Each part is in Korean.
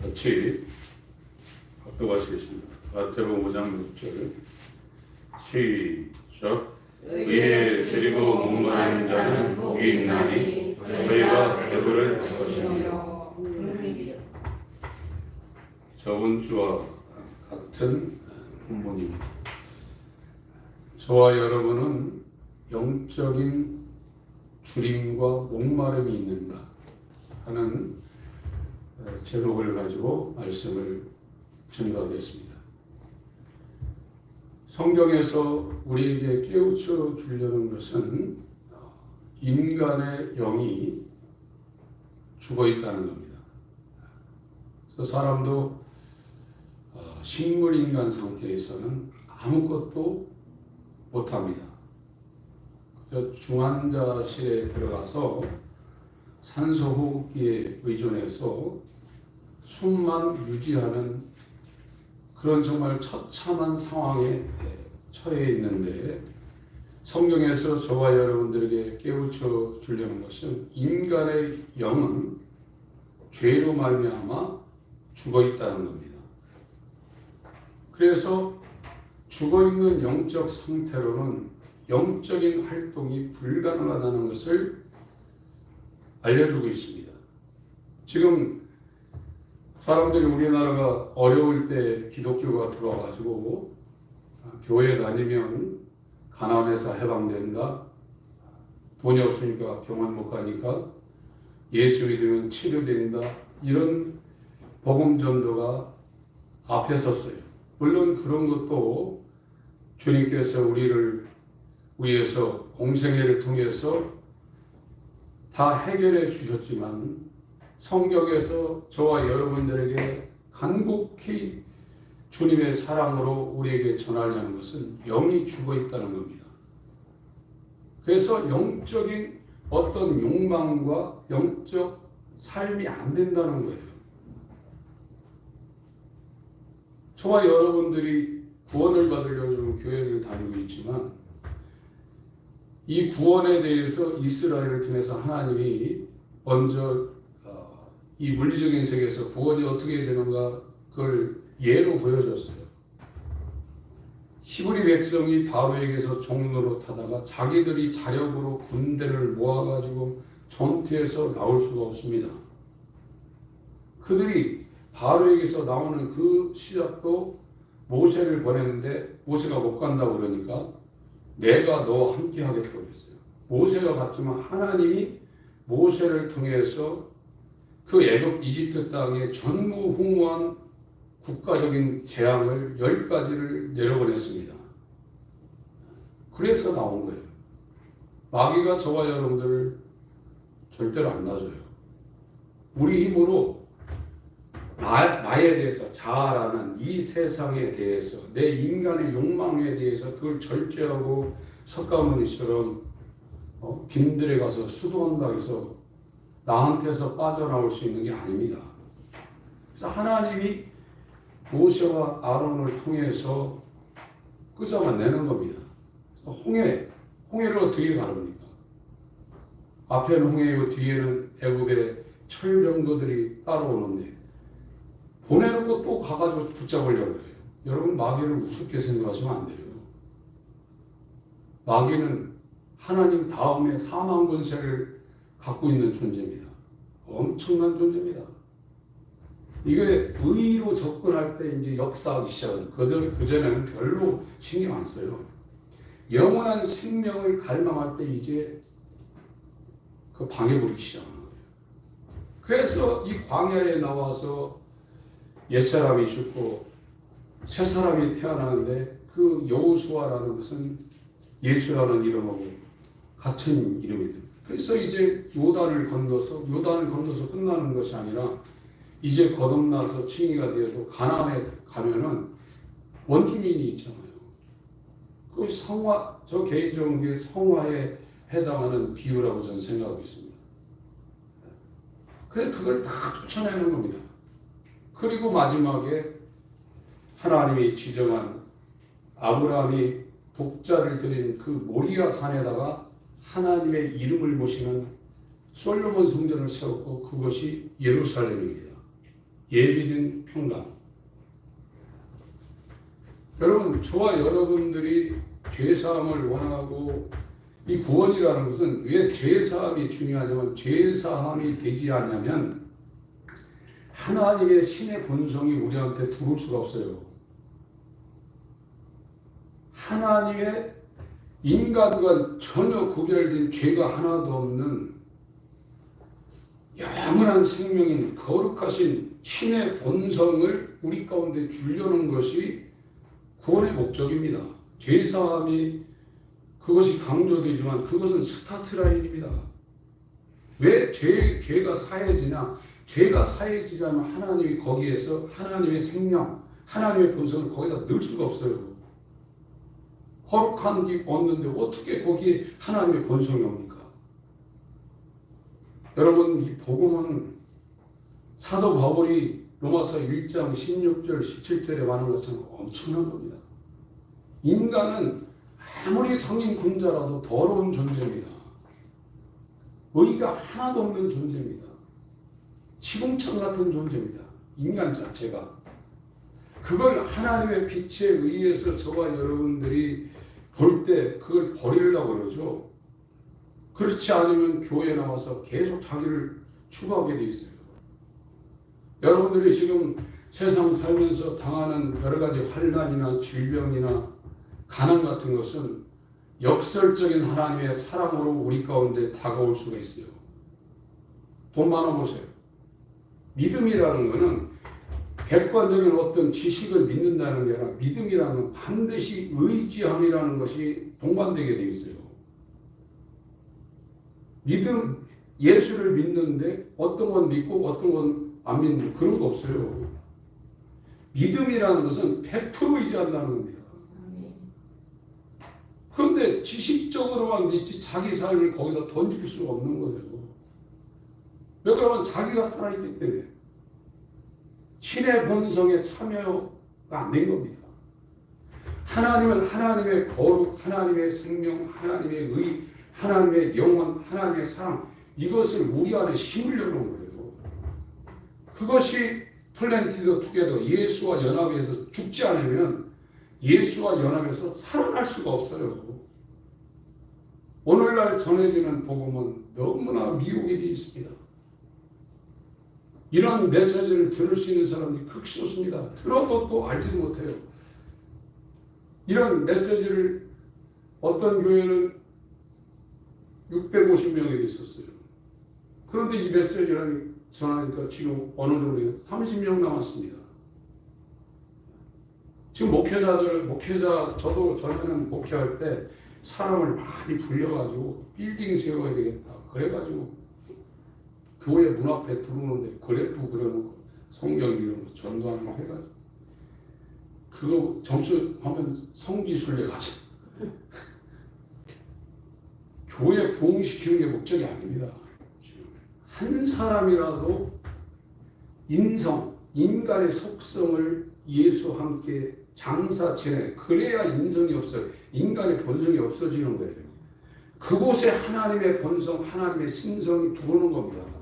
같이 합독하시겠습니다. 마태복음 5장 6절 시작. 의에 줄이고 목마른 자는 복이 있나니 저희가 배부를 것이며. 저번 주와 같은 본문입니다. 저와 여러분은 영적인 줄임과 목마름이 있는가 하는 제목을 가지고 말씀을 증거하겠습니다. 성경에서 우리에게 깨우쳐 주려는 것은 인간의 영이 죽어 있다는 겁니다. 그래서 사람도 식물인간 상태에서는 아무것도 못합니다. 중환자실에 들어가서 산소호흡기에 의존해서 숨만 유지하는 그런 정말 처참한 상황에 처해 있는데, 성경에서 저와 여러분들에게 깨우쳐 주려는 것은 인간의 영은 죄로 말미암아 죽어 있다는 겁니다. 그래서 죽어 있는 영적 상태로는 영적인 활동이 불가능하다는 것을 알려주고 있습니다. 지금 사람들이 우리나라가 어려울 때 기독교가 들어와가지고 교회 다니면 가난해서 해방된다, 돈이 없으니까 병원 못 가니까 예수 믿으면 치료된다, 이런 복음 전도가 앞에 섰어요. 물론 그런 것도 주님께서 우리를 위해서 공생애를 통해서 다 해결해 주셨지만, 성경에서 저와 여러분들에게 간곡히 주님의 사랑으로 우리에게 전하려는 것은 영이 죽어 있다는 겁니다. 그래서 영적인 어떤 욕망과 영적 삶이 안 된다는 거예요. 저와 여러분들이 구원을 받으려고 교회를 다니고 있지만, 이 구원에 대해서 이스라엘을 통해서 하나님이 먼저 이 물리적인 세계에서 구원이 어떻게 되는가 그걸 예로 보여줬어요. 히브리 백성이 바로에게서 종로로 타다가 자기들이 자력으로 군대를 모아가지고 전투에서 나올 수가 없습니다. 그들이 바로에게서 나오는 그 시작도 모세를 보냈는데 모세가 못 간다고 그러니까 내가 너와 함께 하겠다고 했어요. 모세가 갔지만 하나님이 모세를 통해서 그 애굽 이집트 땅에 전무후무한 국가적인 재앙을 10가지를 내려보냈습니다. 그래서 나온 거예요. 마귀가 저와 여러분들을 절대로 안 놔줘요. 우리 힘으로 나에 대해서, 자아라는 이 세상에 대해서, 내 인간의 욕망에 대해서 그걸 절제하고 석가모니처럼 빈들에 가서 수도한다고 해서 나한테서 빠져나올 수 있는 게 아닙니다. 그래서 하나님이 모세와 아론을 통해서 끄잡아내는 겁니다. 홍해를 어떻게 가릅니까? 앞에는 홍해요, 뒤에는 애굽의 철병거들이 따라오는데 보내놓고 또 가가지고 붙잡으려고 해요. 여러분, 마귀를 우습게 생각하시면 안 돼요. 마귀는 하나님 다음에 사망 권세를 갖고 있는 존재입니다. 엄청난 존재입니다. 이게 의로 접근할 때 이제 역사하기 시작은, 그전에는 별로 신경 안 써요. 영원한 생명을 갈망할 때 이제 그 방해부리기 시작하는 거예요. 그래서 이 광야에 나와서 옛사람이 죽고 새사람이 태어나는데 그 여호수아라는 것은 예수라는 이름하고 같은 이름이에요. 그래서 이제 요단을 건너서 끝나는 것이 아니라 이제 거듭나서 칭의가 되어도 가나안에 가면은 원주민이 있잖아요. 그 성화, 저 개인적인 성화에 해당하는 비유라고 저는 생각하고 있습니다. 그래, 그걸 다 쫓아내는 겁니다. 그리고 마지막에 하나님이 지정한 아브라함이 독자를 드린 그 모리아 산에다가 하나님의 이름을 모시는 솔로몬 성전을 세웠고 그것이 예루살렘입니다. 예비된 평강. 여러분, 저와 여러분들이 죄사함을 원하고 이 구원이라는 것은 왜 죄사함이 중요하냐면 죄사함이 되지 않으면 하나님의 신의 본성이 우리한테 들어올 수가 없어요. 하나님의 인간과 전혀 구별된 죄가 하나도 없는 영원한 생명인 거룩하신 신의 본성을 우리 가운데 주려는 것이 구원의 목적입니다. 죄사함이 그것이 강조되지만 그것은 스타트라인입니다. 왜 죄가 사해지냐? 죄가 사해지자면 하나님이 거기에서 하나님의 생명, 하나님의 본성을 거기다 넣을 수가 없어요. 거룩한 게 없는데 어떻게 거기에 하나님의 본성이 옵니까? 여러분, 이 복음은 사도 바울이 로마서 1장 16절 17절에 말한 것처럼 엄청난 겁니다. 인간은 아무리 성인 군자라도 더러운 존재입니다. 의의가 하나도 없는 존재입니다. 시궁창 같은 존재입니다. 인간 자체가. 그걸 하나님의 빛에 의해서 저와 여러분들이 볼 때 그걸 버리려고 그러죠. 그렇지 않으면 교회에 나와서 계속 자기를 추구하게 돼 있어요. 여러분들이 지금 세상 살면서 당하는 여러 가지 환난이나 질병이나 가난 같은 것은 역설적인 하나님의 사랑으로 우리 가운데 다가올 수가 있어요. 돈 많아보세요. 믿음이라는 것은 객관적인 어떤 지식을 믿는다는 게 아니라 믿음이라는 건 반드시 의지함이라는 것이 동반되게 되어 있어요. 믿음, 예수를 믿는데 어떤 건 믿고 어떤 건 안 믿는 그런 거 없어요. 믿음이라는 것은 100% 의지한다는 겁니다. 그런데 지식적으로만 믿지 자기 삶을 거기다 던질 수가 없는 거예요. 왜 그러면 자기가 살아있기 때문에 신의 본성에 참여가 안 된 겁니다. 하나님은 하나님의 거룩, 하나님의 생명, 하나님의 의, 하나님의 영원, 하나님의 사랑 이것을 우리 안에 심으려 놓은 거예요. 그것이 플랜티드 투게더 예수와 연합해서 죽지 않으면 예수와 연합해서 살아날 수가 없어요. 오늘날 전해지는 복음은 너무나 미혹이 되어 있습니다. 이런 메시지를 들을 수 있는 사람이 극소수입니다. 들어도 또 알지도 못해요. 이런 메시지를 어떤 교회는 650명이 있었어요. 그런데 이 메시지를 전하니까 지금 어느 정도 30명 남았습니다. 지금 목회자, 저도 전에는 목회할 때 사람을 많이 불려가지고 빌딩 세워야 되겠다. 그래가지고 교회 문 앞에 들어오는데 그래프 그려놓고 성경 이런 거 전도하는 거 해가지고 그거 점수 하면 성지순례 가죠. 교회 부흥시키는 게 목적이 아닙니다. 한 사람이라도 인간의 속성을 예수와 함께 장사 지내 그래야 인성이 없어요. 인간의 본성이 없어지는 거예요. 그곳에 하나님의 본성, 하나님의 신성이 들어오는 겁니다.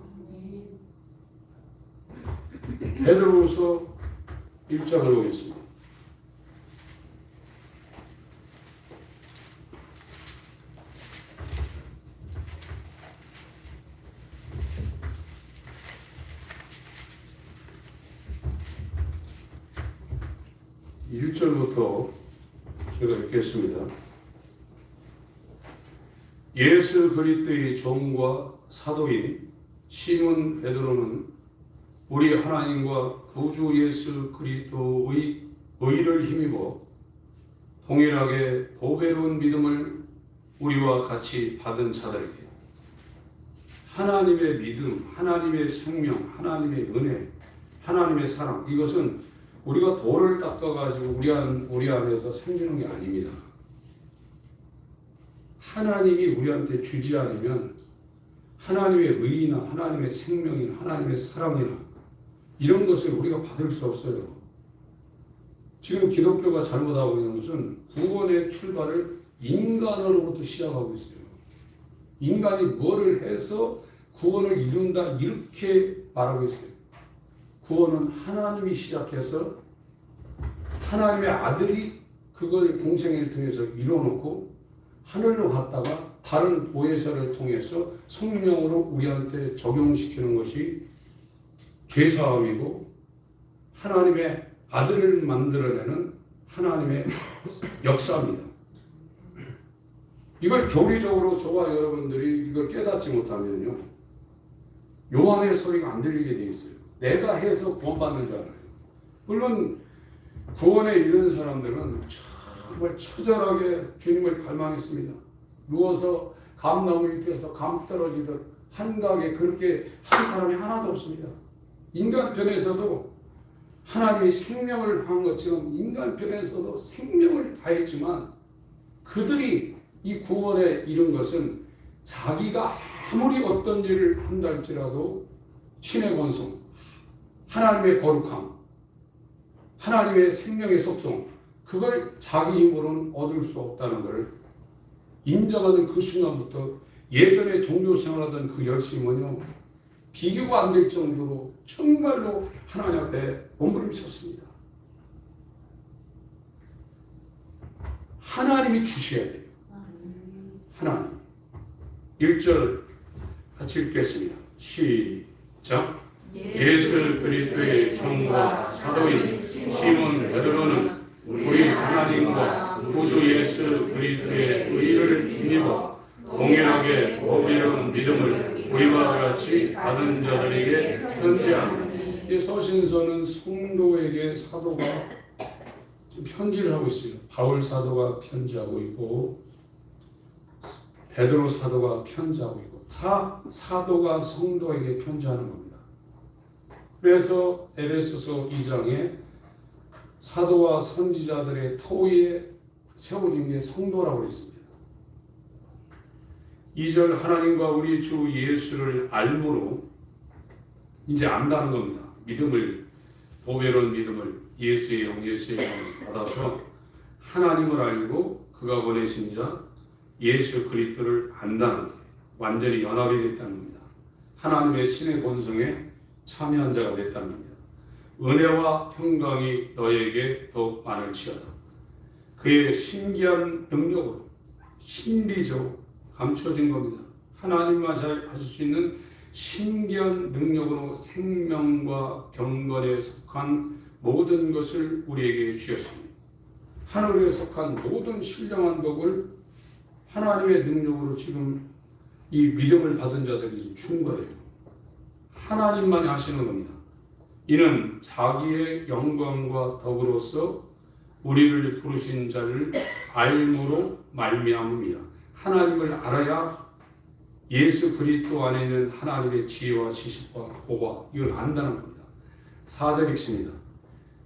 베드로후서 1장을 보겠습니다. (1절부터) 제가 읽겠습니다. 예수 그리스도의 종과 사도인 시몬 베드로는 우리 하나님과 구주 예수 그리스도의 의를 힘입어 동일하게 보배로운 믿음을 우리와 같이 받은 자들에게 하나님의 믿음, 하나님의 생명, 하나님의 은혜, 하나님의 사랑 이것은 우리가 돌을 닦아가지고 우리 안에서 생기는 게 아닙니다. 하나님이 우리한테 주지 않으면 하나님의 의나 하나님의 생명이나 하나님의 사랑이나 이런 것을 우리가 받을 수 없어요. 지금 기독교가 잘못하고 있는 것은 구원의 출발을 인간으로부터 시작하고 있어요. 인간이 뭐를 해서 구원을 이룬다 이렇게 말하고 있어요. 구원은 하나님이 시작해서 하나님의 아들이 그걸 공생애를 통해서 이뤄놓고 하늘로 갔다가 다른 보혜사를 통해서 성령으로 우리한테 적용시키는 것이 죄사함이고 하나님의 아들을 만들어내는 하나님의 역사입니다. 이걸 교리적으로 저와 여러분들이 이걸 깨닫지 못하면요, 요한의 소리가 안 들리게 돼 있어요. 내가 해서 구원받는 줄 알아요. 물론 구원에 이르는 사람들은 정말 처절하게 주님을 갈망했습니다. 누워서 감나무 밑에서 감 떨어지듯 한가하게 그렇게 한 사람이 하나도 없습니다. 인간편에서도 하나님이 생명을 한 것처럼 인간편에서도 생명을 다했지만 그들이 이 구원에 이른 것은 자기가 아무리 어떤 일을 한다 할지라도 신의 권성, 하나님의 거룩함, 하나님의 생명의 속성, 그걸 자기 힘으로는 얻을 수 없다는 것을 인정하는 그 순간부터 예전에 종교 생활하던 그 열심은요, 비교가 안 될 정도로 정말로 하나님 앞에 몸부림쳤습니다. 하나님이 주셔야 돼요. 하나님. 1절 같이 읽겠습니다. 시작. 예수 그리스도의 종과 사도인 시몬 베드로는 우리 하나님과 구주 예수 그리스도의 의를 힘입어 동일하게 보배로운 믿음을 우리와 같이 받은 자들에게 편지합니다. 이 서신서는 성도에게 사도가 지금 편지를 하고 있어요. 바울 사도가 편지하고 있고 베드로 사도가 편지하고 있고 다 사도가 성도에게 편지하는 겁니다. 그래서 에베소서 2장에 사도와 선지자들의 터위에 세워진 게 성도라고 했습니다. 2절 하나님과 우리 주 예수를 알므로 이제 안다는 겁니다. 믿음을, 보배로운 믿음을 예수의 영, 예수의 영을 받아서 하나님을 알고 그가 보내신 자 예수 그리스도를 안다는 거예요. 완전히 연합이 됐다는 겁니다. 하나님의 신의 본성에 참여한 자가 됐다는 겁니다. 은혜와 평강이 너에게 더욱 많을지어다. 그의 신기한 능력으로 신비적으로 감춰진 겁니다. 하나님만 잘 하실 수 있는 신기한 능력으로 생명과 경건에 속한 모든 것을 우리에게 주셨습니다. 하늘에 속한 모든 신령한 복을 하나님의 능력으로 지금 이 믿음을 받은 자들이 준 거예요. 하나님만이 하시는 겁니다. 이는 자기의 영광과 덕으로서 우리를 부르신 자를 알므로 말미암음이라. 하나님을 알아야 예수 그리스도 안에 있는 하나님의 지혜와 지식과 보화 이걸 안다는 겁니다. 4절 읽습니다.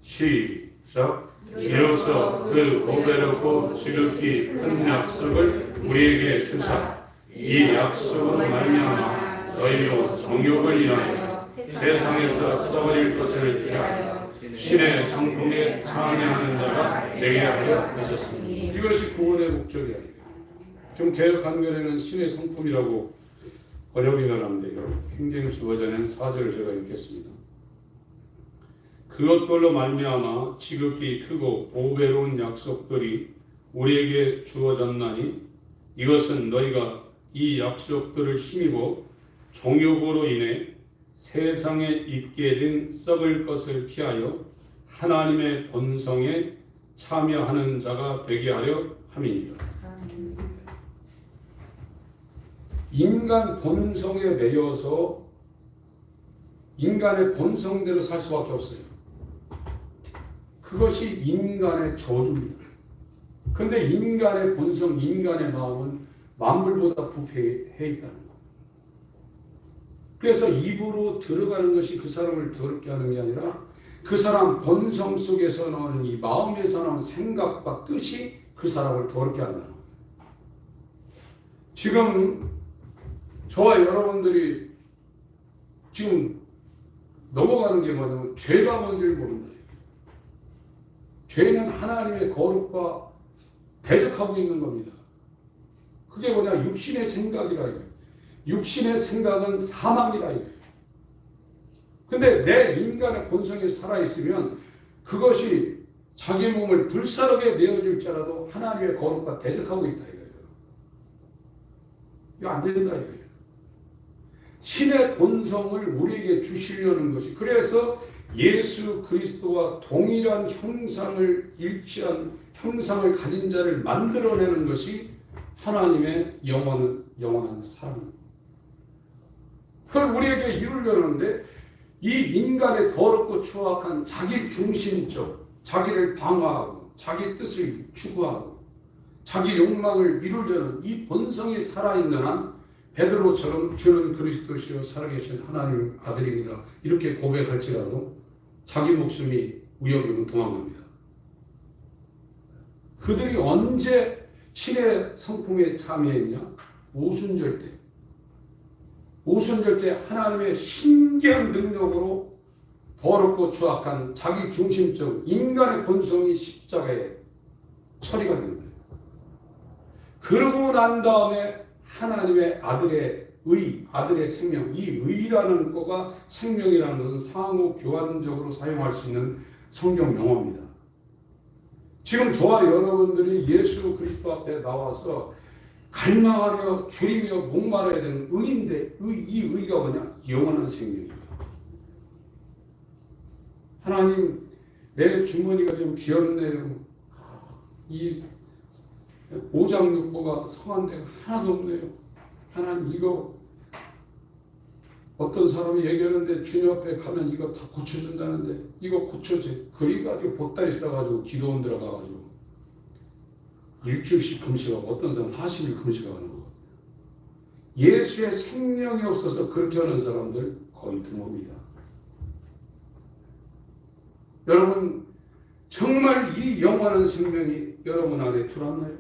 시작. 이로써 그 보배롭고 지극히 큰 약속을 우리에게 주사 이 약속으로 말미암아 너희로 정욕을 인하여 세상에서 썩어질 것을 피하여 신의 성품에 참여하는 자가 되게 하여 하셨습니다. 이것이 구원의 목적이야. 좀 개혁 한글에는 신의 성품이라고 번역이 나는데요. 킹제임스 버전에는 4절을 제가 읽겠습니다. 그것들로 말미암아 지극히 크고 보배로운 약속들이 우리에게 주어졌나니 이것은 너희가 이 약속들을 힘입어 종욕으로 인해 세상에 있게 된 썩을 것을 피하여 하나님의 본성에 참여하는 자가 되게 하려 함이니라. 인간 본성에 매여서 인간의 본성대로 살 수밖에 없어요. 그것이 인간의 저주입니다. 그런데 인간의 본성, 인간의 마음은 만물보다 부패해 있다는 것. 그래서 입으로 들어가는 것이 그 사람을 더럽게 하는 게 아니라 그 사람 본성 속에서 나오는 이 마음에서 나오는 생각과 뜻이 그 사람을 더럽게 한다는 거예요. 지금 저와 여러분들이 지금 넘어가는 게 뭐냐면 죄가 뭔지를 모른다. 죄는 하나님의 거룩과 대적하고 있는 겁니다. 그게 뭐냐? 육신의 생각이라 이거예요. 육신의 생각은 사망이라 이거예요. 근데 내 인간의 본성이 살아있으면 그것이 자기 몸을 불사르게 내어줄지라도 하나님의 거룩과 대적하고 있다 이거예요. 이거 안 된다 이거예요. 신의 본성을 우리에게 주시려는 것이, 그래서 예수 그리스도와 동일한 형상을 일치한 형상을 가진 자를 만들어내는 것이 하나님의 영원한 사랑. 그걸 우리에게 이루려는데 이 인간의 더럽고 추악한 자기 중심적, 자기를 방어하고 자기 뜻을 추구하고 자기 욕망을 이루려는 이 본성이 살아있는 한 베드로처럼 주는 그리스도시요 살아계신 하나님의 아들입니다 이렇게 고백할지라도 자기 목숨이 위협이면 도망갑니다. 그들이 언제 신의 성품에 참여했냐? 오순절 때. 오순절 때 하나님의 신기한 능력으로 더럽고 추악한 자기 중심적 인간의 본성이 십자가에 처리가 됩니다. 그러고 난 다음에 하나님의 아들의 의, 아들의 생명, 이 의라는 거가 생명이라는 것은 상호 교환적으로 사용할 수 있는 성경 용어입니다. 지금 저와 여러분들이 예수 그리스도 앞에 나와서 갈망하며 줄이며 목말라야 되는 의인데 이 의가 뭐냐? 영원한 생명이에요. 하나님, 내 주머니가 좀 비었네요. 이 오장육부가 성한 데가 하나도 없네요. 하나님, 이거 어떤 사람이 얘기하는데 주님 앞에 가면 이거 다 고쳐준다는데 이거 고쳐주세요. 그래가지고 보따리 싸가지고 기도원 들어가가지고 일주일씩 금식하고 어떤 사람은 40일 금식하는 거거든요. 예수의 생명이 없어서 그렇게 하는 사람들 거의 드뭅니다. 여러분, 정말 이 영원한 생명이 여러분 안에 들어왔나요?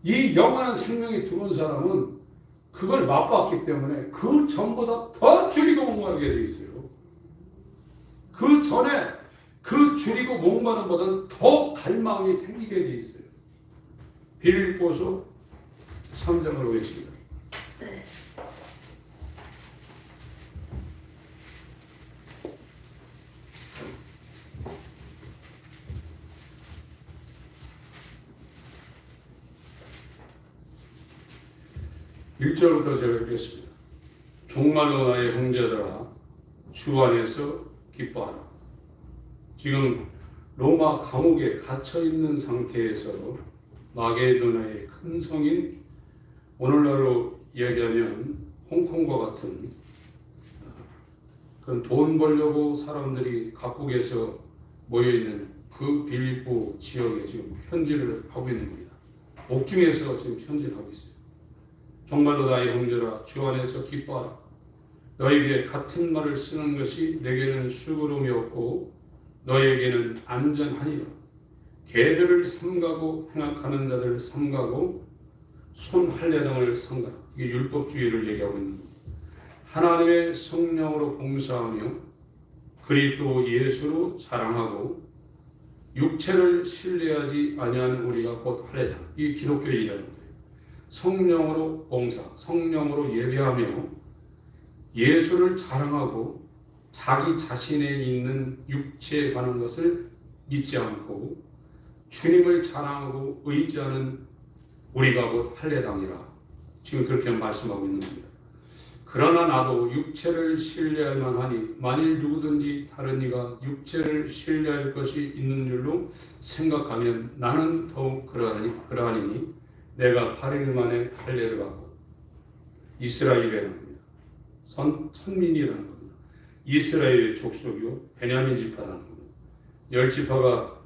이 영원한 생명이 들어온 사람은 그걸 맛봤기 때문에 그 전보다 더 줄이고 목마르게 되어 있어요. 그 전에 그 줄이고 목마른 보다는 더 갈망이 생기게 되어 있어요. 빌립보서 3장을 보겠습니다. 네. (1절부터) 제가 읽겠습니다. 정말로 나의 형제들아 주 안에서 기뻐하라. 지금 로마 감옥에 갇혀있는 상태에서 마게도나의 큰 성인, 오늘날로 이야기하면 홍콩과 같은 그런 돈 벌려고 사람들이 각국에서 모여있는 그 빌립보 지역에 지금 현지를 하고 있는 겁니다. 옥중에서 지금 현지를 하고 있어요. 정말로 나의 형제라 주 안에서 기뻐하라. 너에게 같은 말을 쓰는 것이 내게는 수고로움이 없고 너에게는 안전하니라. 개들을 삼가고 행악하는 자들을 삼가고 손할례당을 삼가라. 이게 율법주의를 얘기하고 있는 겁니다. 하나님의 성령으로 봉사하며 그리스도 예수로 자랑하고 육체를 신뢰하지 아니하는 우리가 곧 할례당. 이게 기독교인이라는 거예요. 성령으로 봉사, 성령으로 예배하며 예수를 자랑하고 자기 자신에 있는 육체에 관한 것을 믿지 않고 주님을 자랑하고 의지하는 우리가 곧 할례당이라. 지금 그렇게 말씀하고 있는 겁니다. 그러나 나도 육체를 신뢰할 만하니 만일 누구든지 다른 이가 육체를 신뢰할 것이 있는 줄로 생각하면 나는 더욱 그러하니 내가 8일 만에 할례를 받고 이스라엘이라는 겁니다. 천민이라는 겁니다. 이스라엘의 족속이요 베냐민 지파라는 겁니다. 10지파가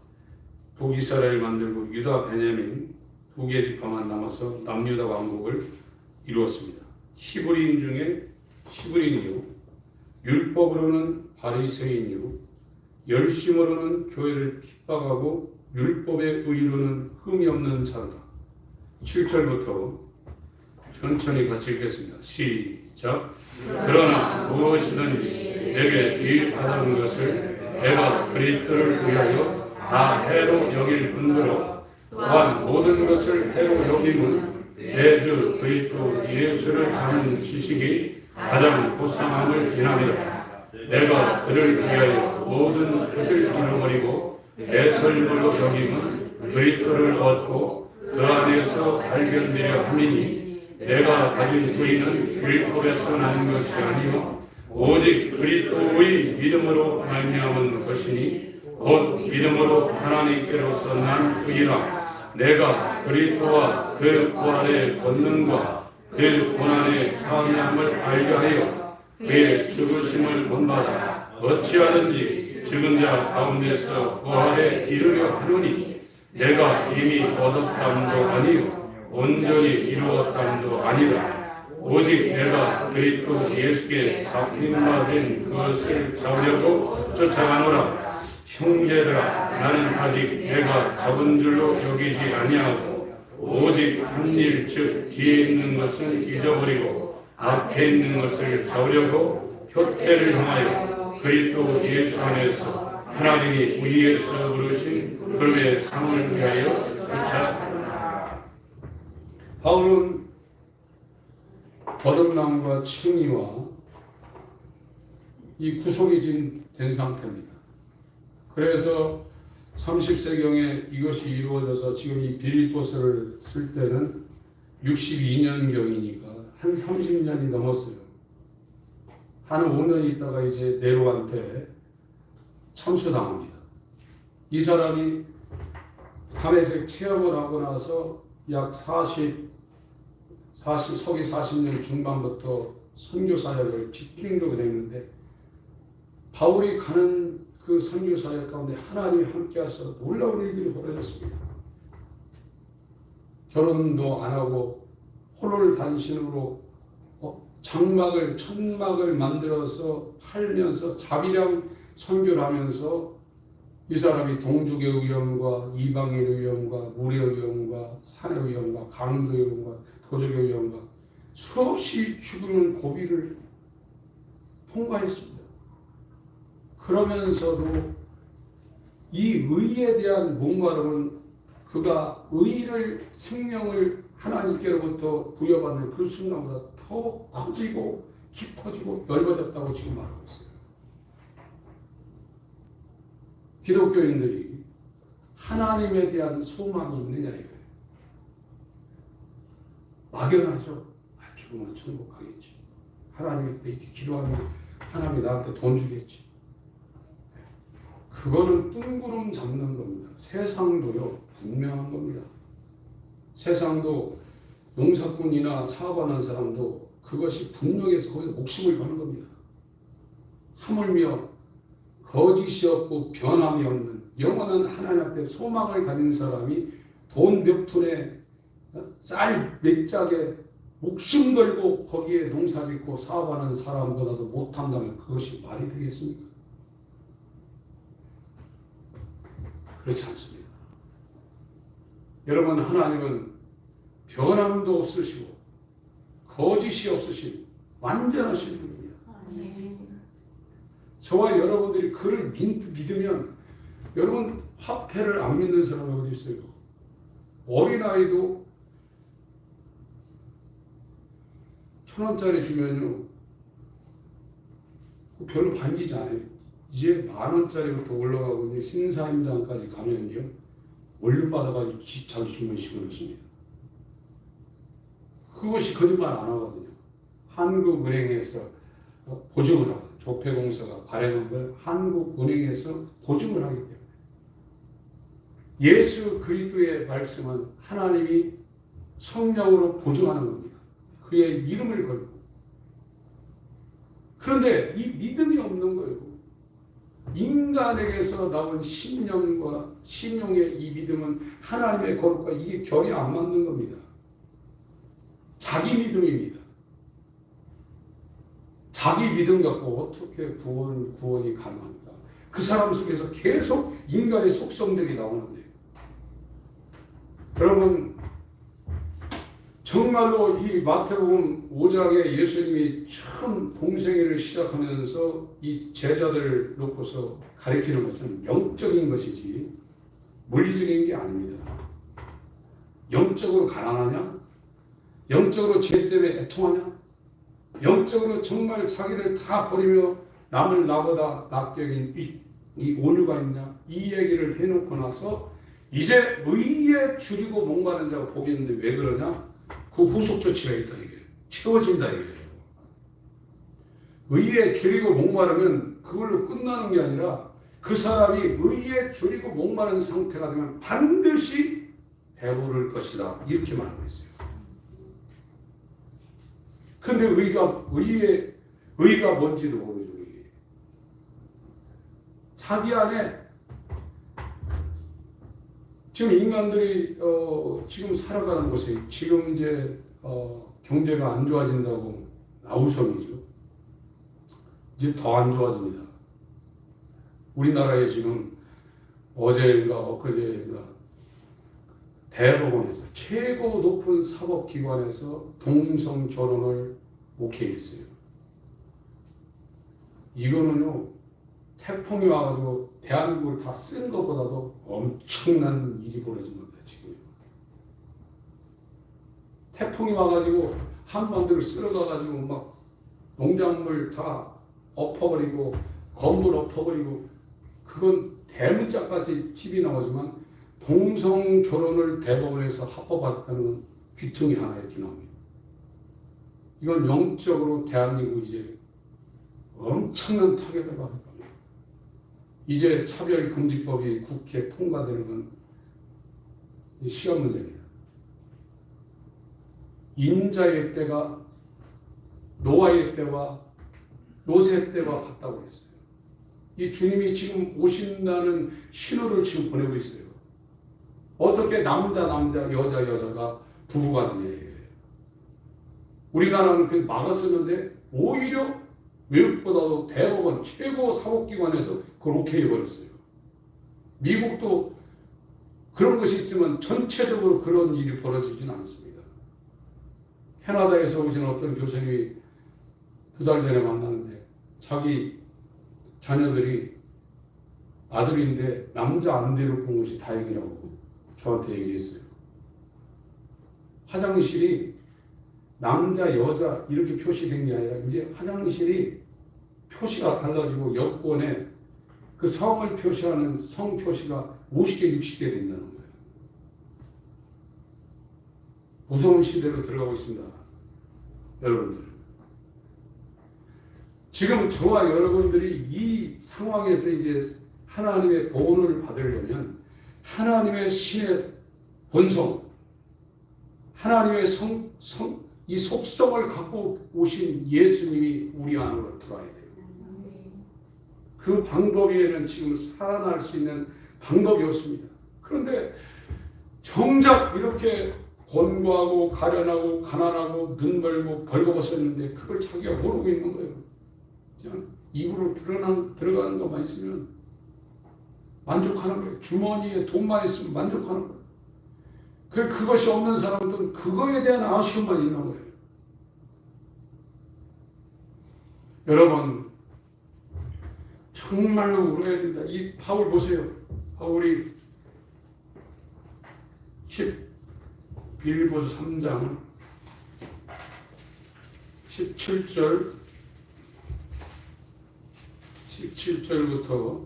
북이스라엘을 만들고 유다, 베냐민 두 개 지파만 남아서 남유다 왕국을 이루었습니다. 히브리인 중에 히브리인이요 율법으로는 바리새인이요 열심으로는 교회를 핍박하고 율법의 의로는 흠이 없는 자로다. 7절부터 천천히 같이 읽겠습니다. 시작. 그러나 무엇이든지 내게 일 받은 것을 내가 그리스도를 위하여 다 해로 여길 뿐더러 또한 모든 것을 해로 여김은 내 주 그리스도 예수를 아는 지식이 가장 불쌍함을 인함이라. 내가 그를 위하여 모든 것을 잃어버리고 내 삶으로 여김은 그리스도를 얻고 그 안에서 발견되려 함이니 내가 가진 의는 율법에서 난 것이 아니요 오직 그리스도의 믿음으로 말미암은 것이니 곧 믿음으로 하나님께로서 난 의라. 내가 그리스도와 그 부활의 권능과 그 고난의 참여함을 알게 하여 그의 죽으심을 본받아 어찌하든지 죽은 자 가운데서 부활에 이르려 하노니 내가 이미 얻었담도 아니요 온전히 이루었담도 아니라. 오직 내가 그리스도 예수께 잡힌 바 된 그것을 잡으려고 쫓아가노라. 형제들아, 나는 아직 내가 잡은 줄로 여기지 아니하고 오직 한 일 즉 뒤에 있는 것은 잊어버리고 앞에 있는 것을 잡으려고 푯대를 향하여 그리스도 예수 안에서 하나님이 위에서 부르신 그름의 상을 위하여 쫓아가노라. 바울은 거듭남과 칭의와 이 구속이 된 상태입니다. 그래서 30세경에 이것이 이루어져서 지금 이 빌립보서를 쓸 때는 62년경이니까 한 30년이 넘었어요. 한 5년 있다가 이제 네로한테 참수당합니다. 이 사람이 담에색 체험을 하고 나서 약 서기 40년 중반부터 선교 사역을 집중적으로 했는데 바울이 가는 그 선교 사역 가운데 하나님이 함께하셔서 놀라운 일들이 벌어졌습니다. 결혼도 안 하고 홀로 단신으로 천막을 만들어서 팔면서 자비랑 선교를 하면서 이 사람이 동족의 위험과 이방인의 위험과 물의 위험과 산의 위험과 강도의 위험과 도적의 위험과 수없이 죽는 고비를 통과했습니다. 그러면서도 이 의에 대한 목마름은 그가 의를 생명을 하나님께로부터 부여받는 그 순간보다 더 커지고 깊어지고 넓어졌다고 지금 말하고 있어요. 기독교인들이 하나님에 대한 소망이 있느냐 이거예요. 막연하죠. 죽으면 천국 가겠지. 하나님께 이렇게 기도하면 하나님이 나한테 돈 주겠지. 그거는 뜬구름 잡는 겁니다. 세상도요 분명한 겁니다. 세상도 농사꾼이나 사업하는 사람도 그것이 분명해서 거기서 목숨을 거는 겁니다. 하물며 거짓이 없고 변함이 없는 영원한 하나님 앞에 소망을 가진 사람이 돈 몇 푼에 쌀 몇 짝에 목숨 걸고 거기에 농사 짓고 사업하는 사람보다도 못한다면 그것이 말이 되겠습니까? 그렇지 않습니다. 여러분, 하나님은 변함도 없으시고 거짓이 없으신 완전하신 분입니다. 저와 여러분들이 그를 믿으면, 여러분 화폐를 안 믿는 사람이 어디 있어요? 어린아이도 1,000원짜리 주면요 별로 반기지 않아요. 이제 10,000원짜리부터 올라가고 이제 신사임당까지 가면요 월급받아가지고 자기 주머니 집어넣습니다. 그것이 거짓말 안 하거든요. 한국은행에서 보증을 하거든요. 조폐공사가 발행한 걸 한국은행에서 보증을 하기 때문에 예수 그리스도의 말씀은 하나님이 성령으로 보증하는 겁니다. 그의 이름을 걸고. 그런데 이 믿음이 없는 거예요. 인간에게서 나온 신령과 신용의 이 믿음은 하나님의 거룩과 이게 결이 안 맞는 겁니다. 자기 믿음입니다. 자기 믿음 갖고 어떻게 구원이 가능합니까? 그 사람 속에서 계속 인간의 속성들이 나오는데, 여러분 정말로 이 마태복음 5장에 예수님이 처음 공생애를 시작하면서 이 제자들을 놓고서 가리키는 것은 영적인 것이지 물리적인 게 아닙니다. 영적으로 가난하냐? 영적으로 죄 때문에 애통하냐? 영적으로 정말 자기를 다 버리며 남을 나보다 낫게 여긴 이 온유가 있냐, 이 얘기를 해놓고 나서 이제 의에 줄이고 목마른 자가 복이 있는데 왜 그러냐? 그 후속 조치가 있다 이게. 채워진다 이게. 의에 줄이고 목마르면 그걸로 끝나는 게 아니라 그 사람이 의에 줄이고 목마른 상태가 되면 반드시 배부를 것이다 이렇게 말하고 있어요. 근데 의가 뭔지도 모르죠. 이게. 자기 안에 지금 인간들이 지금 살아가는 곳에 지금 이제 경제가 안 좋아진다고 나우성이죠. 이제 더 안 좋아집니다. 우리나라에 지금 어제인가 엊그제인가 대법원에서 최고 높은 사법기관에서 동성 결혼을 오케이했어요. 이거는요 태풍이 와가지고 대한민국을 다 쓴 것보다도 엄청난 일이 벌어진 겁니다. 지금 태풍이 와가지고 한반도를 쓸어가가지고 막 농작물 다 엎어버리고 건물 엎어버리고 그건 대문짝까지 TV에 나오지만 동성 결혼을 대법원에서 합법화했다는 건 귀퉁이 하나 이렇게 나옵니다. 이건 영적으로 대한민국 이제 엄청난 타격을 받을 겁니다. 이제 차별금지법이 국회 통과되는 건 시간 문제입니다. 인자의 때가 노아의 때와 노새 때와 같다고 했어요. 이 주님이 지금 오신다는 신호를 지금 보내고 있어요. 어떻게 남자 여자가 부부가 되냐. 우리나라는 그 막았었는데 오히려 외국보다도 대법원 최고 사법기관에서 그걸 오케이 해버렸어요. 미국도 그런 것이 있지만 전체적으로 그런 일이 벌어지지는 않습니다. 캐나다에서 오신 어떤 교수님이 2달 전에 만났는데 자기 자녀들이 아들인데 남자 안 데리고 온 것이 다행이라고 저한테 얘기했어요. 화장실이 남자 여자 이렇게 표시된 게 아니라 이제 화장실이 표시가 달라지고 여권에 그 성을 표시하는 성 표시가 50개 60개 된다는 거예요. 무서운 시대로 들어가고 있습니다. 여러분들 지금 저와 여러분들이 이 상황에서 이제 하나님의 보호를 받으려면 하나님의 신의 본성, 하나님의 이 속성을 갖고 오신 예수님이 우리 안으로 들어와야 돼요. 그 방법에는 지금 살아날 수 있는 방법이 없습니다. 그런데 정작 이렇게 곤고하고 가련하고 가난하고 눈 멀고 벌거벗었는데 그걸 자기가 모르고 있는 거예요. 그냥 입으로 들어가는 것만 있으면 만족하는 거예요. 주머니에 돈만 있으면 만족하는 거예요. 그것이 없는 사람들은 그거에 대한 아쉬움만 있는 거예요. 여러분 정말로 울어야 된다. 이 바울 보세요. 바울이 빌립보서 3장 17절부터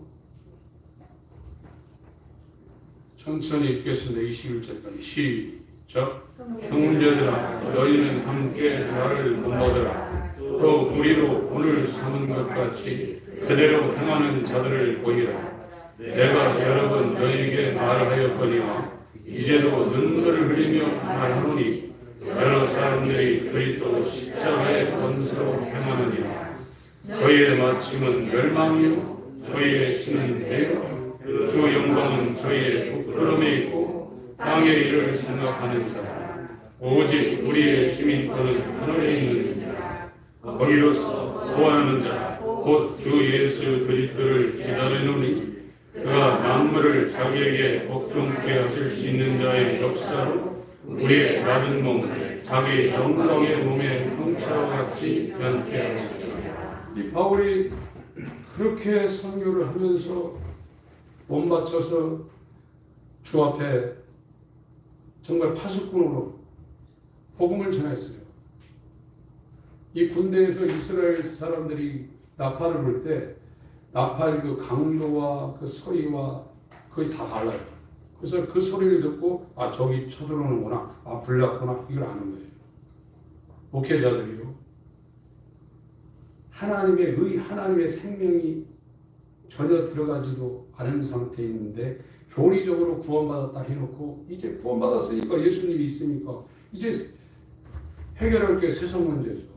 천천히 읽겠습니다. 21절까지 시작. 형제들아 너희는 함께 나를 본받으라. 또 우리로 오늘 삼은 것 같이 그대로 행하는 자들을 보이라. 내가 여러 번 너희에게 말하였거니와 이제도 눈물을 흘리며 말하노니 여러 사람들이 그리스도 십자가의 권세로 행하느니라. 저희의 마침은 멸망이요 저희의 신은 대요 그 영광은 저희의 부끄러움에 있고 땅의 일을 생각하는 자 오직 우리의 시민권은 하늘에 있는 자 거기로서 구원하는 자 곧 주 예수 그리스도를 기다리노니 그가 만물을 자기에게 복종케 하실 수 있는 자의 역사로 우리의 낮은 몸을 자기 영광의 몸의 형체와 같이 변케 하시리라. 이 바울이 그렇게 선교를 하면서 몸 바쳐서 주 앞에 정말 파수꾼으로 복음을 전했어요. 이 군대에서 이스라엘 사람들이 나팔을 불 때 나팔 그 강도와 그 소리와 그것이 다 달라요. 그래서 그 소리를 듣고 아 저기 쳐들어오는구나, 아 불났구나, 이걸 아는 거예요. 목회자들이요. 하나님의 생명이 전혀 들어가지도 않은 상태에 있는데 교리적으로 구원받았다 해놓고 이제 구원받았으니까 예수님이 있으니까 이제 해결할 게 세상 문제죠.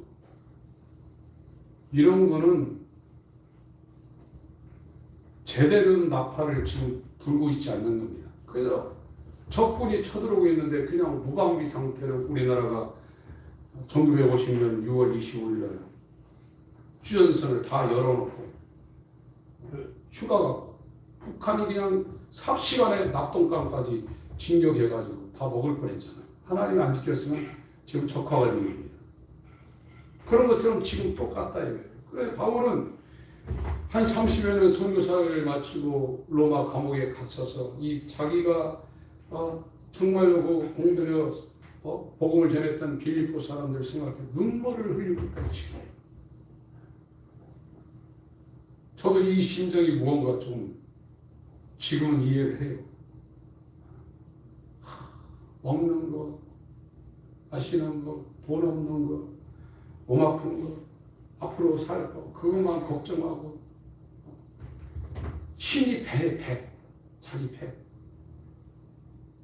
이런 거는 제대로 나팔을 지금 불고 있지 않는 겁니다. 그래서 적군이 쳐들어오고 있는데 그냥 무방비 상태로 우리나라가 1950년 6월 25일 날 휴전선을 다 열어놓고 휴가가 북한이 그냥 삽시간에 낙동강까지 진격해가지고 다 먹을 뻔했잖아요. 하나님이 안 지켰으면 지금 적화가 된 겁니다. 그런 것처럼 지금 똑같다 이거예요. 그래 바울은 한 30여 년 선교사를 마치고 로마 감옥에 갇혀서 이 자기가 정말로 공들여 복음을 전했던 빌립보 사람들 생각해 눈물을 흘리고 있다고 지금. 저도 이 심정이 무언가 좀 지금은 이해를 해요. 먹는 거, 마시는 거, 돈 없는 거, 몸 아픈 거, 앞으로 살 거, 그것만 걱정하고 신이 배, 자기 배.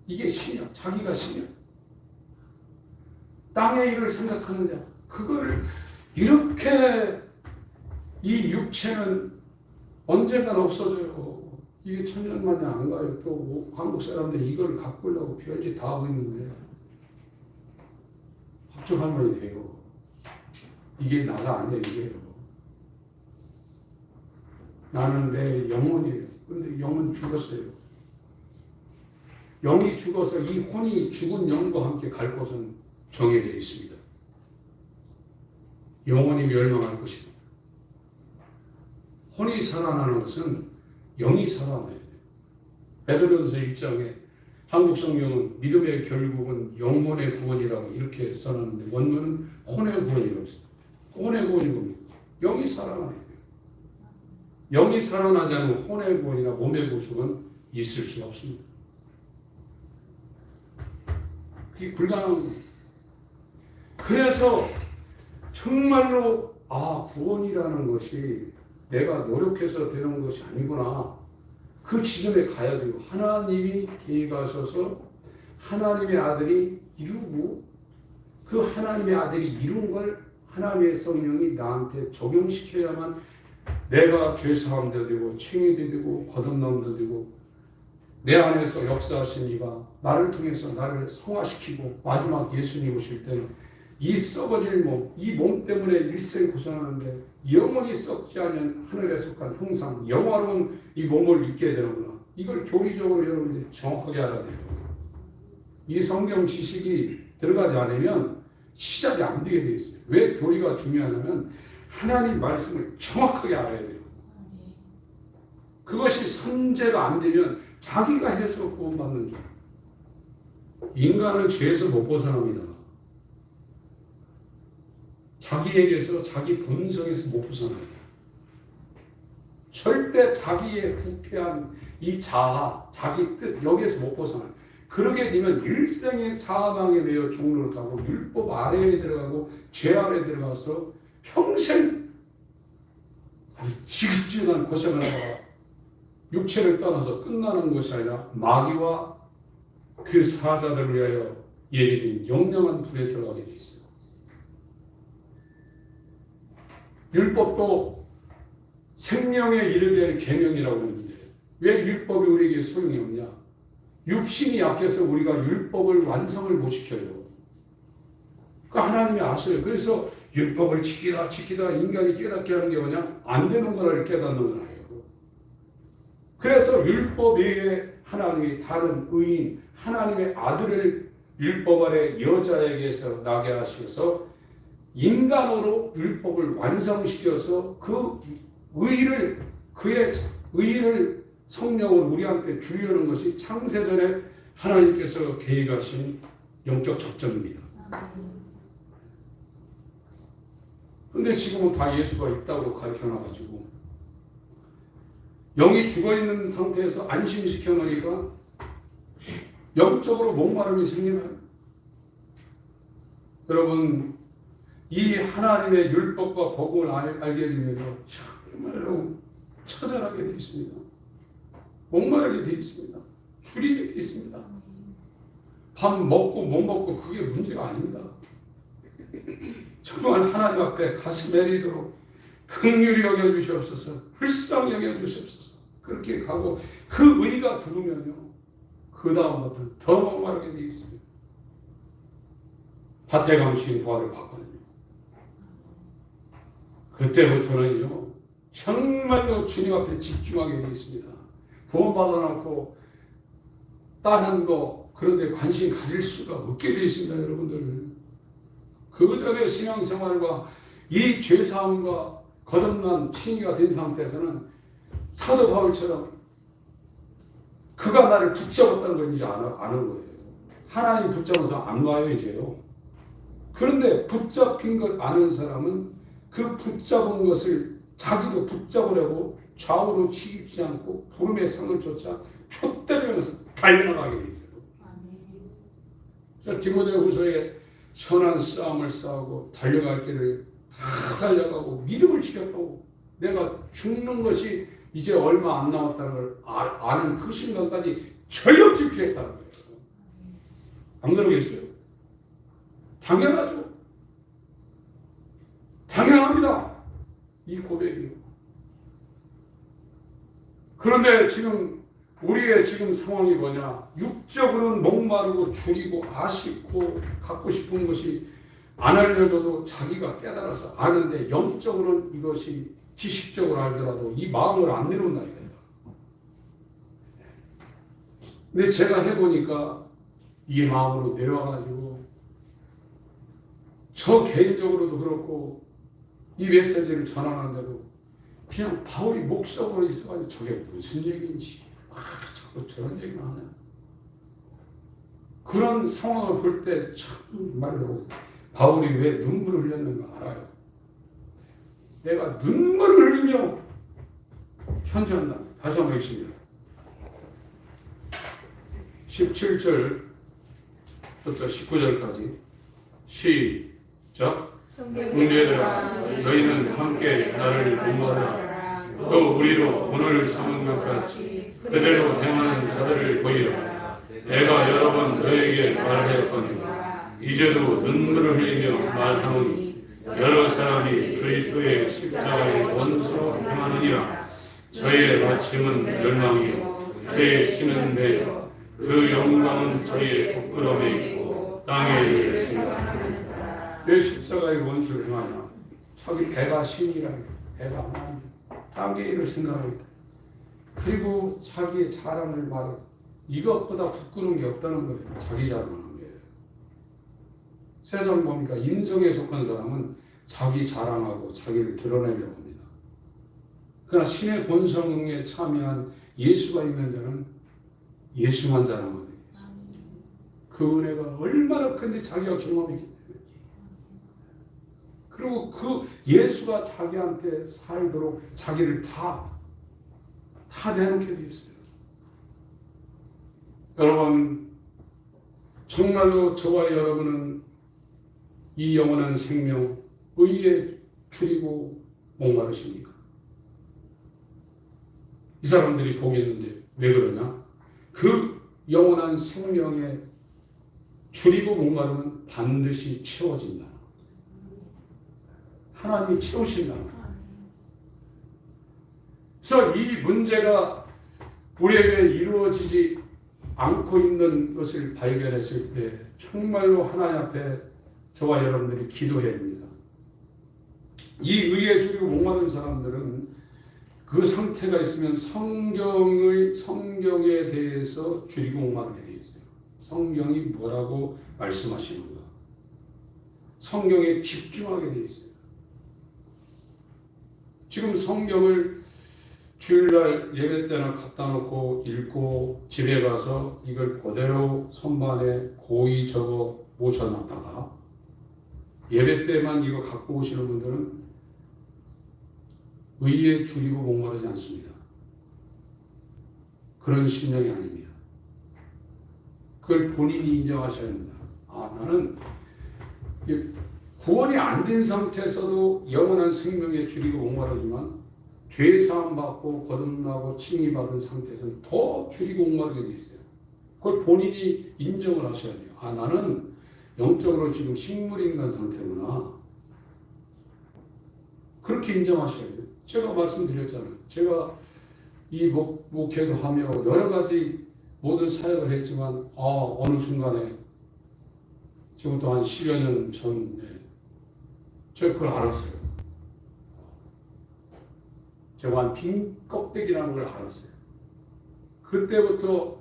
이게 신이야. 자기가 신이야. 땅의 일을 생각하는 자. 그걸 이렇게 이 육체는 언젠간 없어져요. 이게 천년 만에 안 가요. 또 한국 사람들이 이걸 가꾸려고 별짓 다 하고 있는데 합죽할 말이 돼요. 이게 나가 아니야 이게요. 나는 내 영혼이에요. 근데 영은 죽었어요. 영이 죽어서 이 혼이 죽은 영과 함께 갈 곳은 정해져 있습니다. 영혼이 멸망할 것입니다. 혼이 살아나는 것은 영이 살아나야 돼요. 베드로전서 1장에 한국 성경은 믿음의 결국은 영혼의 구원이라고 이렇게 써놨는데 원문은 혼의 구원이라고 있어요. 혼의 구원이 뭡니까? 영이 살아나야 돼요. 영이 살아나지 않으면 혼의 구원이나 몸의 구속은 있을 수가 없습니다. 그게 불가능한 거예요. 그래서 정말로 구원이라는 것이 내가 노력해서 되는 것이 아니구나. 그 지점에 가야 돼요. 하나님이 계획하셔서 하나님의 아들이 이루고 그 하나님의 아들이 이룬 걸 하나님의 성령이 나한테 적용시켜야만 내가 죄사함도 되고 칭의도 되고 거듭남도 되고 내 안에서 역사하신 이가 나를 통해서 나를 성화시키고 마지막 예수님 오실 때는 이 썩어질 몸, 이 몸 때문에 일생 고생하는데 영원히 썩지 않은 하늘에 속한 형상, 영화로운 이 몸을 입게 되는구나. 이걸 교리적으로 여러분들이 정확하게 알아야 돼요. 이 성경 지식이 들어가지 않으면 시작이 안 되게 돼 있어요. 왜 교리가 중요하냐면 하나님 말씀을 정확하게 알아야 돼요. 그것이 선제가 안 되면 자기가 해서 구원받는 줄. 인간은 죄에서 못 벗어납니다. 자기에게서 자기 본성에서 못 벗어나요. 절대 자기의 부패한 이 자아, 자기 뜻 여기에서 못 벗어나요. 그러게 되면 일생의 사망에 매여 종로를하고 율법 아래에 들어가고 죄 아래에 들어가서 평생 아주 지긋지긋한 고생을 하다가 육체를 떠나서 끝나는 것이 아니라 마귀와 그 사자들을 위하여 예비된 영영한 불에 들어가게 돼 있어요. 율법도 생명에 이르게 할 계명이라고 하는데 왜 율법이 우리에게 소용이 없냐? 육신이 약해서 우리가 율법을 완성을 못 시켜요. 그러니까 하나님이 아셔요. 그래서 율법을 지키다 인간이 깨닫게 하는 게 뭐냐? 안 되는 거를 깨닫는 건 아니에요. 그래서 율법 외에 하나님이 다른 의인, 하나님의 아들을 율법 아래 여자에게서 나게 하셔서 인간으로 율법을 완성시켜서 그 의를 그의 의를 성령으로 우리한테 주려는 것이 창세전에 하나님께서 계획하신 영적 작전입니다. 근데 지금은 다 예수가 있다고 가르쳐놔가지고 영이 죽어있는 상태에서 안심시켜 놓으니까 영적으로 목마름이 생기나요? 여러분, 이 하나님의 율법과 복음을 알게 되면 정말로 처절하게 되어 있습니다. 목마르게 되어 있습니다. 줄이게 되어 있습니다. 밥 먹고 못 먹고 그게 문제가 아닙니다. 정말 하나님 앞에 가슴 내리도록 긍휼히 여겨주시옵소서, 불쌍히 여겨주시옵소서. 그렇게 가고 그 의가 들으면요, 그 다음부터는 더 목마르게 되어 있습니다. 밭에 감추인 부활을 봤거든요. 그때부터는요, 정말로 주님 앞에 집중하게 되어 있습니다. 구원받아놓고 다른 거 그런데 관심 가질 수가 없게 되어 있습니다. 여러분들, 그 전에 신앙생활과 이 죄사함과 거듭난 칭의가 된 상태에서는 사도 바울처럼 그가 나를 붙잡았다는 걸 이제 아는 거예요. 하나님 붙잡아서 안 놔요 이제요. 그런데 붙잡힌 걸 아는 사람은 그 붙잡은 것을 자기도 붙잡으려고 좌우로 치우치지 않고 부름의 상을 쫓아 표 때리면서 달려나가게 돼 있어요. 자, 디모데후서에 선한 싸움을 싸우고 달려갈 길을 다 달려가고 믿음을 지켰고 내가 죽는 것이 이제 얼마 안 남았다는 걸 아는 그 순간까지 전력 질주했다는 거예요. 안 그러겠어요? 당연하죠. 당연합니다. 이 고백이. 그런데 지금 우리의 지금 상황이 뭐냐? 육적으로는 목마르고 줄이고 아쉽고 갖고 싶은 것이 안 알려줘도 자기가 깨달아서 아는데 영적으로는 이것이 지식적으로 알더라도 이 마음을 안 내려온다 이거예요. 근데 제가 해보니까 이 마음으로 내려와가지고 저 개인적으로도 그렇고 이 메시지를 전하는데도 그냥 바울이 목적으로 있어가지고 저게 무슨 얘기인지 자꾸 저런 얘기만 하네. 그런 상황을 볼 때 정말로 바울이 왜 눈물을 흘렸는가 알아요. 내가 눈물을 흘리며 현전한다. 다시 한번 읽습니다. 17절부터 19절까지 시작. 형제들아, 너희는 함께 나를 공부하라. 또 우리로 오늘 삼은 것 같이 그대로 행하는 자들을 보이라. 내가 여러 번 너에게 말하였거니와 이제도 눈물을 흘리며 말하노니 여러 사람이 그리스도의 십자가의 원수로 행하느니라. 저의 마침은 멸망이요 저의 신은 매여 그 영광은 저의 부끄러움에 있고 땅에 이르렀습니다. 왜 십자가의 원수를 행하냐? 자기 배가 신이라고, 배가 하나님, 땅에 일을 생각하고 있다. 그리고 자기의 자랑을 말하고 이것보다 부끄러운 게 없다는 거예요. 자기 자랑하는 게. 세상 보니까 인성에 속한 사람은 자기 자랑하고 자기를 드러내려고 합니다. 그러나 신의 본성에 참여한 예수가 있는 자는 예수만 자랑하는 거예요. 그 은혜가 얼마나 큰지 자기가 경험했기 때문에. 그리고 그 예수가 자기한테 살도록 자기를 다 내놓게 되어 있어요. 여러분, 정말로 저와 여러분은 이 영원한 생명, 의에 줄이고 목마르십니까? 이 사람들이 보겠는데 왜 그러냐? 그 영원한 생명에 줄이고 목마르면 반드시 채워진다. 하나님이 채우신다. 그래서 이 문제가 우리에게 이루어지지 않고 있는 것을 발견했을 때 정말로 하나님 앞에 저와 여러분들이 기도해야 합니다. 이 의에 줄이고 목마른 사람들은 그 상태가 있으면 성경에 대해서 줄이고 목마르게 되어 있어요. 성경이 뭐라고 말씀하시는가? 성경에 집중하게 되어 있어요. 지금 성경을 주일날 예배 때나 갖다 놓고 읽고 집에 가서 이걸 그대로 선반에 고이 적어 모셔놨다가 예배 때만 이거 갖고 오시는 분들은 의에 줄이고 목마르지 않습니다. 그런 심령이 아닙니다. 그걸 본인이 인정하셔야 합니다. 나는 구원이 안 된 상태에서도 영원한 생명에 줄이고 목마르지만 죄 사함 받고 거듭나고 칭의받은 상태에서는 더 줄이고 목마르게 돼 있어요. 그걸 본인이 인정을 하셔야 돼요. 나는 영적으로 지금 식물인간 상태구나. 그렇게 인정하셔야 돼요. 제가 말씀드렸잖아요. 제가 이 목회도 하며 여러 가지 모든 사역을 했지만 어느 순간에 지금부터 한 10여 년 전에 제가 그걸 알았어요. 제가 한 빈 껍데기라는 걸 알았어요. 그때부터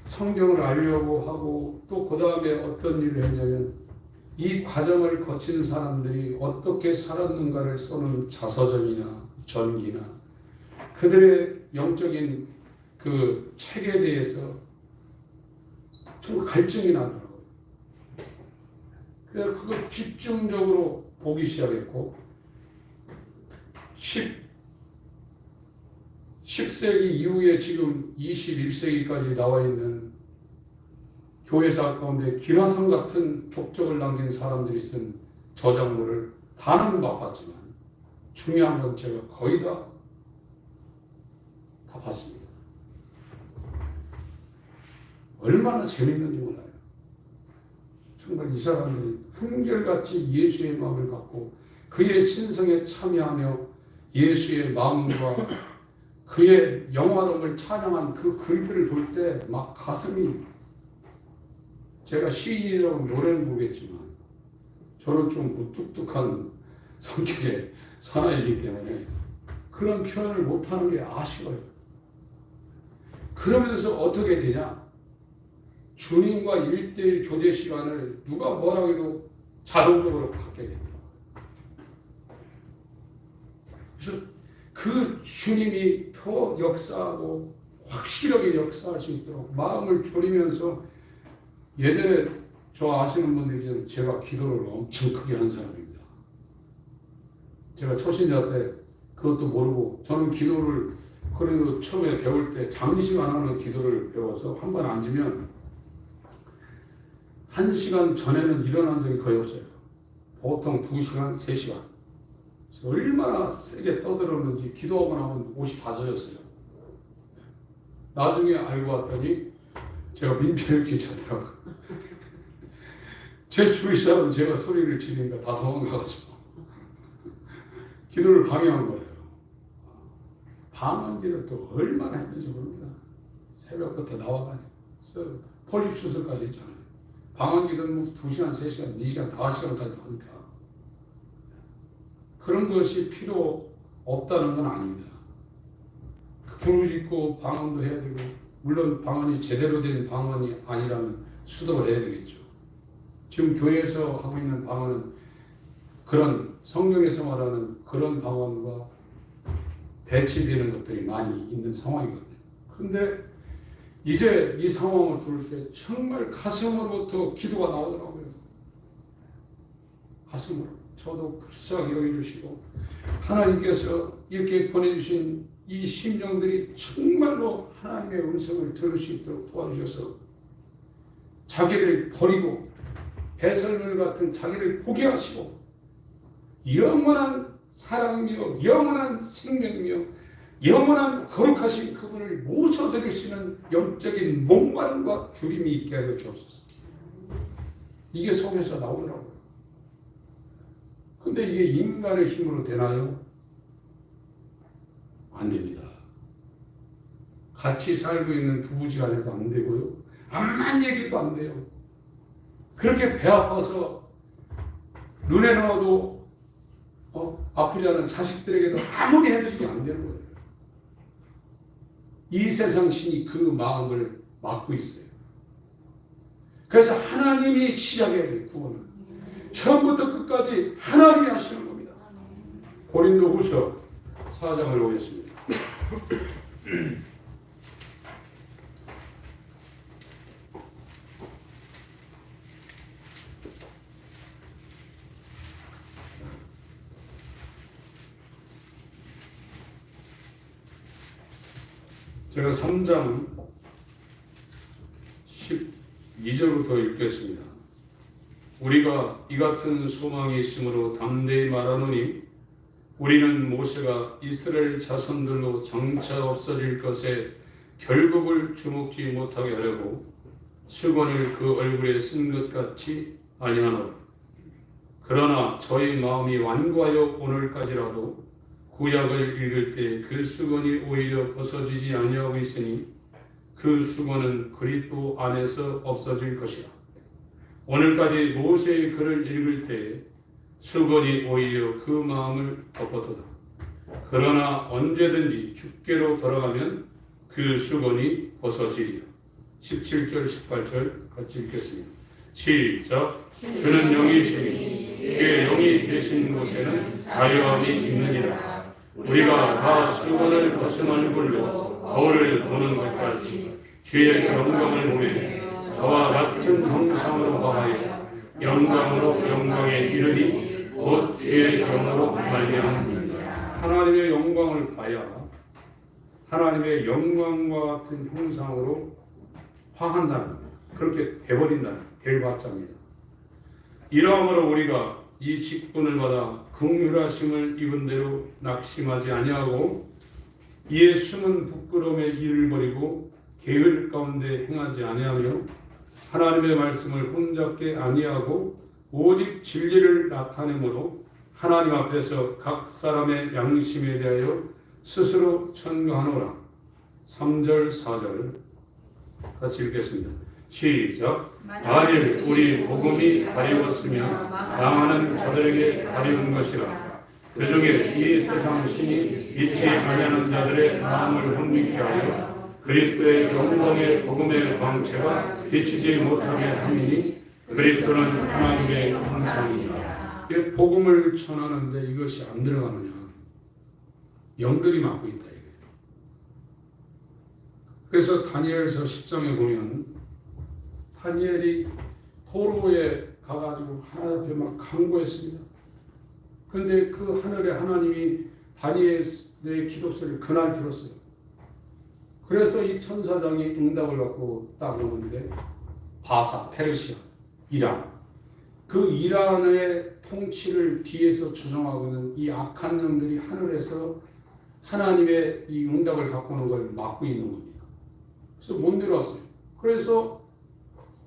성경을 알려고 하고 또 그 다음에 어떤 일을 했냐면 이 과정을 거친 사람들이 어떻게 살았는가를 써는 자서전이나 전기나 그들의 영적인 그 책에 대해서 정말 갈증이 나더라고요. 그래서 그걸 집중적으로 보기 시작했고 10세기 이후에 지금 21세기까지 나와 있는 교회사 가운데 기라성 같은 족적을 남긴 사람들이 쓴 저작물을 다는 못 봤지만 중요한 건 제가 거의 다 봤습니다. 얼마나 재밌는지 몰라요. 정말 이 사람들이 한결같이 예수의 마음을 갖고 그의 신성에 참여하며 예수의 마음과 그의 영화로움을 찬양한 그 글들을 볼 때 막 가슴이, 제가 시인이라고 노래는 부르겠지만 저는 좀 무뚝뚝한 성격의 사나이기 때문에 그런 표현을 못하는 게 아쉬워요. 그러면서 어떻게 되냐? 주님과 1:1 교제 시간을 누가 뭐라고 해도 자동적으로 갖게 됩니다. 그래서 그 주님이 더 역사하고 확실하게 역사할 수 있도록 마음을 졸이면서, 예전에 저 아시는 분들이 제가 기도를 엄청 크게 한 사람입니다. 제가 초신자 때 그것도 모르고 저는 기도를 그래도 처음에 배울 때 장시간 하는 기도를 배워서 한 번 앉으면 1시간 전에는 일어난 적이 거의 없어요. 보통 2시간, 3시간. 얼마나 세게 떠들었는지 기도하고 나면 옷이 다 젖었어요. 나중에 알고 왔더니 제가 민폐를 끼쳤더라고요. 제 주위 사람은 제가 소리를 지르니까 다 도망가가지고 기도를 방해한 거예요. 방언기를 또 얼마나 했는지 모릅니다. 새벽부터 나와가지고 폴립 수술까지 했잖아요. 방언기는 뭐 2시간, 3시간, 4시간, 5시간까지 하니까 그런 것이 필요 없다는 건 아닙니다. 부르짖고 방언도 해야 되고, 물론 방언이 제대로 된 방언이 아니라면 수도를 해야 되겠죠. 지금 교회에서 하고 있는 방언은 그런 성경에서 말하는 그런 방언과 배치되는 것들이 많이 있는 상황이거든요. 그런데 이제 이 상황을 들을 때 정말 가슴으로부터 기도가 나오더라고요. 가슴으로. 저도 불쌍히 여겨주시고 하나님께서 이렇게 보내주신 이 심령들이 정말로 하나님의 음성을 들을 수 있도록 도와주셔서 자기를 버리고 배설물 같은 자기를 포기하시고 영원한 사랑이며 영원한 생명이며 영원한 거룩하신 그분을 모셔드리시는 영적인 목마름과 주림이 있게 하여 주옵소서. 이게 속에서 나오더라고요. 근데 이게 인간의 힘으로 되나요? 안 됩니다. 같이 살고 있는 부부지간에도 안 되고요. 암만 얘기도 안 돼요. 그렇게 배 아파서 눈에 넣어도 아프지 않은 자식들에게도 아무리 해도 이게 안 되는 거예요. 이 세상 신이 그 마음을 막고 있어요. 그래서 하나님이 시작해야 돼요. 구원은 처음부터 끝까지 하나님이 하시는 겁니다. 고린도후서 4장을 보겠습니다. 제가 3장 12절부터 읽겠습니다. 우리가 이 같은 소망이 있으므로 담대히 말하노니 우리는 모세가 이스라엘 자손들로 장차 없어질 것에 결국을 주목지 못하게 하려고 수건을 그 얼굴에 쓴 것 같이 아니하노라. 그러나 저희 마음이 완고하여 오늘까지라도 구약을 읽을 때 그 수건이 오히려 벗어지지 아니하고 있으니 그 수건은 그리스도 안에서 없어질 것이라. 오늘까지 모세의 글을 읽을 때 수건이 오히려 그 마음을 덮어도다. 그러나 언제든지 주께로 돌아가면 그 수건이 벗어지리라. 17절 18절 같이 읽겠습니다. 시작. 주는 영이시니 주의 영이 계신 곳에는 자유함이 있느니라. 우리가 다 수건을 벗은 얼굴로 거울을 보는 것 같이 주의 영광을 보며 저와 같은 형상으로 봐하여 영광으로 영광에 이르니 곧 주의 영으로 말미암으니라. 하나님의 영광을 봐야 하나님의 영광과 같은 형상으로 화한다는 거예요. 그렇게 돼버린다는 될바자입니다. 이러함으로 우리가 이 직분을 받아 긍휼하심을 입은 대로 낙심하지 아니하고 이에 숨은 부끄러움에 이를 버리고 계획 가운데 행하지 아니하며 하나님의 말씀을 혼잡게 아니하고 오직 진리를 나타내므로 하나님 앞에서 각 사람의 양심에 대하여 스스로 천거하노라. 3절 4절 같이 읽겠습니다. 시작. 만일 우리 복음이 가리웠으며 망하는 자들에게 가리운 것이라. 그 중에 이 세상 신이 믿지 아니하는 자들의 마음을 혼미케 하여 그리스도의 영광의 복음의 광채가 비치지 못하게 하니 그리스도는 하나님의 형상이라. 복음을 전하는데 이것이 안 들어가느냐? 영들이 막고 있다 이게. 그래서 다니엘서 10장에 보면 다니엘이 포로에 가가지고 하나님 앞에 막 간구했습니다. 그런데 그 하늘에 하나님이 다니엘의 기도 소리를 그날 들었어요. 그래서 이 천사장이 응답을 받고 딱 오는데 바사, 페르시아, 이란, 그 이란의 통치를 뒤에서 조종하고 있는 이 악한 놈들이 하늘에서 하나님의 이 응답을 갖고 오는 걸 막고 있는 겁니다. 그래서 못 내려왔어요. 그래서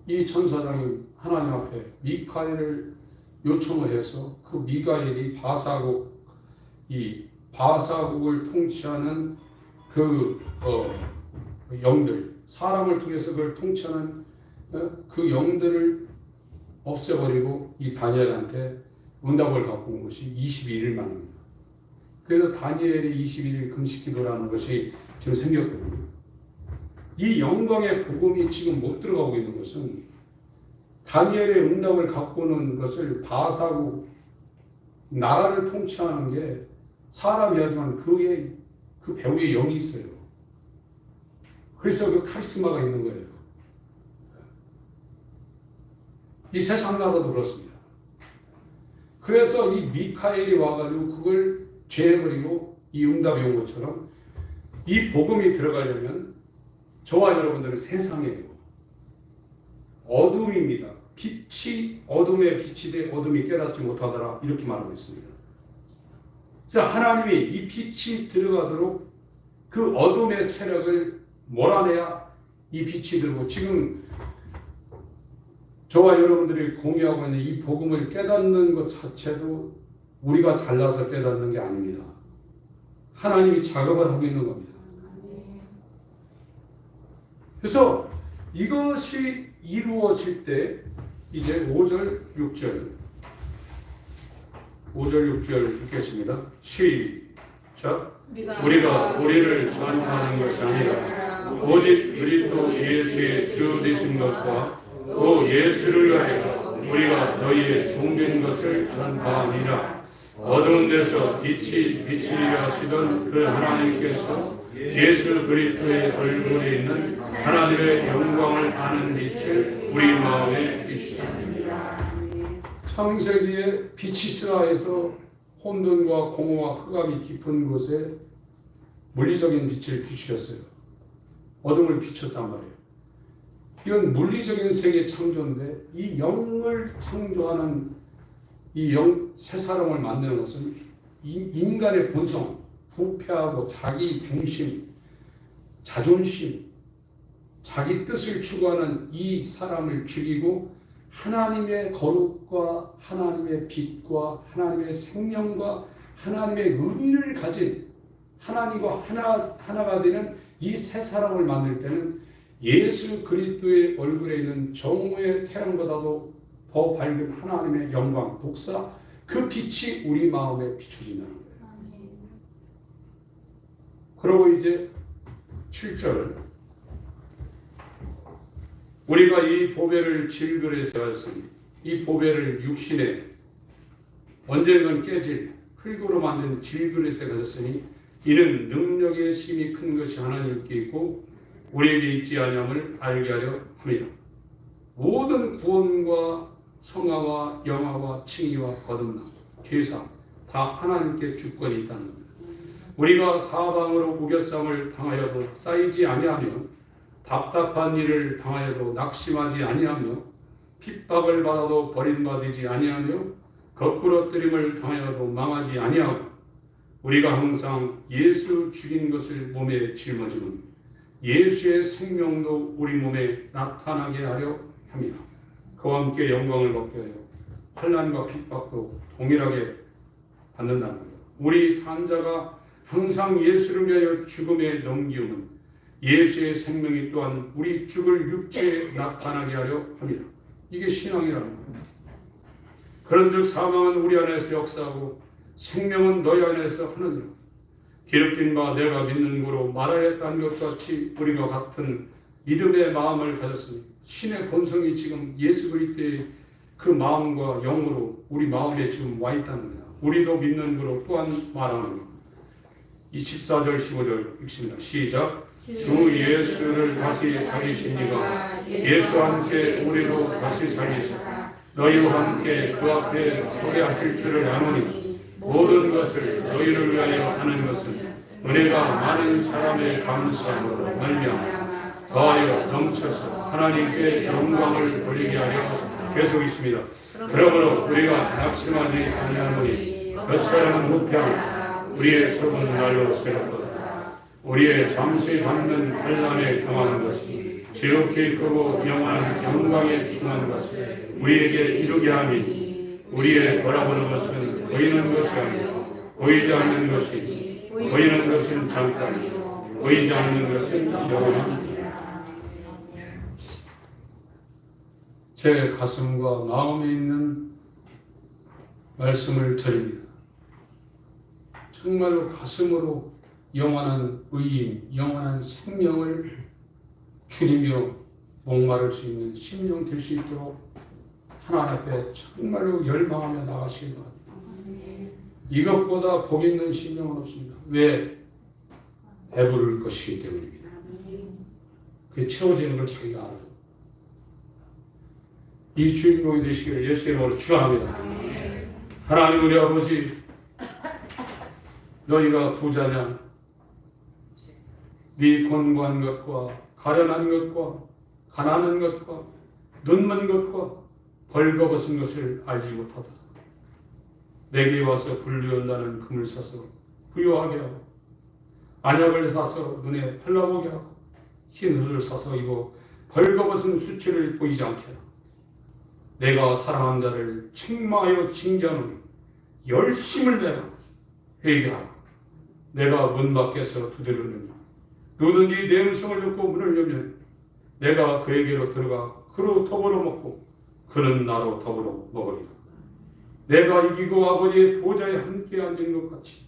이 천사장이 하나님 앞에 미카엘을 요청을 해서 그 미카엘이 바사국을 통치하는 그 영들, 사람을 통해서 그걸 통치하는 그 영들을 없애버리고 이 다니엘한테 응답을 갖고 온 것이 22일 만입니다. 그래서 다니엘이 21일 금식 기도라는 것이 지금 생겼거든요. 이 영광의 복음이 지금 못 들어가고 있는 것은 다니엘의 응답을 갖고 오는 것을 바사국 나라를 통치하는 게 사람이 하지만 그 배후에 영이 있어요. 그래서 그 카리스마가 있는 거예요. 이 세상 나라도 그렇습니다. 그래서 이 미카엘이 와가지고 그걸 죄해버리고 이 응답이 온 것처럼 이 복음이 들어가려면 저와 여러분들은 세상이에요. 어둠입니다. 빛이 어둠에 빛이 돼 어둠이 깨닫지 못하더라 이렇게 말하고 있습니다. 자, 하나님이 이 빛이 들어가도록 그 어둠의 세력을 몰아내야 이 빛이 들고 지금 저와 여러분들이 공유하고 있는 이 복음을 깨닫는 것 자체도 우리가 잘나서 깨닫는 게 아닙니다. 하나님이 작업을 하고 있는 겁니다. 그래서 이것이 이루어질 때 이제 5절 6절 읽겠습니다. 시작. 우리가 우리를 전파하는 것이 아니라 오직 그리스도 예수의 주 되신 것과 또 예수를 위하여 우리가 너희의 종된 것을 전파하니라. 어두운 데서 빛이 비치리라 하시던 그 하나님께서 예수 그리스도의 얼굴에 있는 하나님의 영광을 아는 빛을 우리 마음에 비추시니라. 창세기에 빛이 있으라 해서 혼돈과 공허와 흑암이 깊은 곳에 물리적인 빛을 비추셨어요. 어둠을 비췄단 말이에요. 이건 물리적인 세계 창조인데 이 영을 창조하는 이 새 사람을 만드는 것은 인간의 본성, 부패하고 자기 중심, 자존심, 자기 뜻을 추구하는 이 사람을 죽이고 하나님의 거룩과 하나님의 빛과 하나님의 생명과 하나님의 의를 가진 하나님과 하나가 되는 이 새 사람을 만들 때는 예수 그리스도의 얼굴에 있는 정오의 태양보다도 더 밝은 하나님의 영광, 독사, 그 빛이 우리 마음에 비춰진다는 거예요. 그리고 이제 7절, 우리가 이 보배를 질그릇에 세웠으니 이 보배를 육신에 언젠간 깨질 흙으로 만든 질그릇에 가졌으니 이는 능력의 심이 큰 것이 하나님께 있고 우리에게 있지 아니함을 알게 하려 함이라. 모든 구원과 성화와 영화와 칭의와 거듭남, 죄상 다 하나님께 주권이 있다는 겁니다. 우리가 사방으로 우겨쌈을 당하여도 쌓이지 아니하며 답답한 일을 당하여도 낙심하지 아니하며 핍박을 받아도 버림받지 아니하며 거꾸러뜨림을 당하여도 망하지 아니하고 우리가 항상 예수 죽인 것을 몸에 짊어지면 예수의 생명도 우리 몸에 나타나게 하려 합니다. 그와 함께 영광을 받게 하여 환난과 핍박도 동일하게 받는다는 것. 우리 산자가 항상 예수를 위하여 죽음에 넘기우는 예수의 생명이 또한 우리 죽을 육체에 나타나게 하려 합니다. 이게 신앙이라는 겁니다. 그런즉 사망은 우리 안에서 역사하고 생명은 너희 안에서 하느니라. 기록된 바 내가 믿는 거로 말하였다는 것 같이 우리가 같은 믿음의 마음을 가졌으니 신의 본성이 지금 예수 그리스도의 그 마음과 영으로 우리 마음에 지금 와 있다는 겁니다. 우리도 믿는 거로 또한 말하는 것. 이 14절 15절 읽습니다. 시작. 주 예수를 다시 살리신 이가 예수와 함께 우리로 다시 살리사 너희와 함께 그 앞에 서게 하실 줄을 아노니 모든 것을 너희를 위하여 하는 것은 은혜가 많은 사람의 감사함으로 말미암아 더하여 넘쳐서 하나님께 영광을 돌리게 하려 계속 있습니다. 그러므로 우리가 낙심하지 아니하노니 겉사람은 후패하고 우리의 속은 날로 새롭도다. 우리의 잠시 받는 환난에 경하는 것이 지극히 크고 영원한 영광에 충한 것을 우리에게 이루게 하니 우리의 바라보는 것은 보이는 것이 아니고 보이지 않는 것이니 보이는 것은 잠깐이고 보이지 않는 것은 영원합니다. 제 가슴과 마음에 있는 말씀을 드립니다. 정말로 가슴으로 영원한 의인, 영원한 생명을 줄이며 목마를 수 있는 심령 될 수 있도록 하나님 앞에 정말로 열망하며 나가시기 바랍니다. 이것보다 복 있는 심령은 없습니다. 왜? 배부를 것이기 때문입니다. 그게 채워지는 걸 자기가 알아요. 이 주인공이 되시기를 예수의 이름으로 축원합니다. 하나님 우리 아버지, 너희가 부자냐? 네 권고한 것과 가련한 것과 가난한 것과 눈먼 것과 벌거벗은 것을 알지 못하다. 내게 와서 불리운다는 금을 사서 부유하게 하고 안약을 사서 눈에 팔라보게 하고 흰 옷을 사서 입어 벌거벗은 수치를 보이지 않게 하고 내가 사랑한 자를 책망하여 징계하노니 열심을 내라 회개하라. 내가 문 밖에서 두드리느냐 누구든지 내 음성을 듣고 문을 열면 내가 그에게로 들어가 그로 더불어 먹고 그는 나로 더불어 먹으리라. 내가 이기고 아버지의 보좌에 함께 앉은 것 같이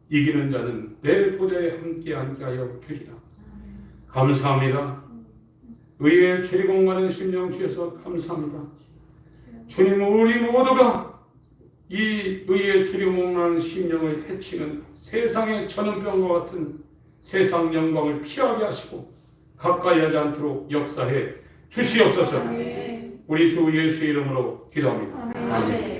이기는 자는 내 보좌에 함께 앉게 하여 주리라. 감사합니다. 의의 주리공하는 심령 주셔서 감사합니다. 주님, 우리 모두가 이 의의 주리공하는 심령을 해치는 세상의 전염병과 같은 세상 영광을 피하게 하시고 가까이 하지 않도록 역사해 주시옵소서. 우리 주 예수의 이름으로 기도합니다. 아멘.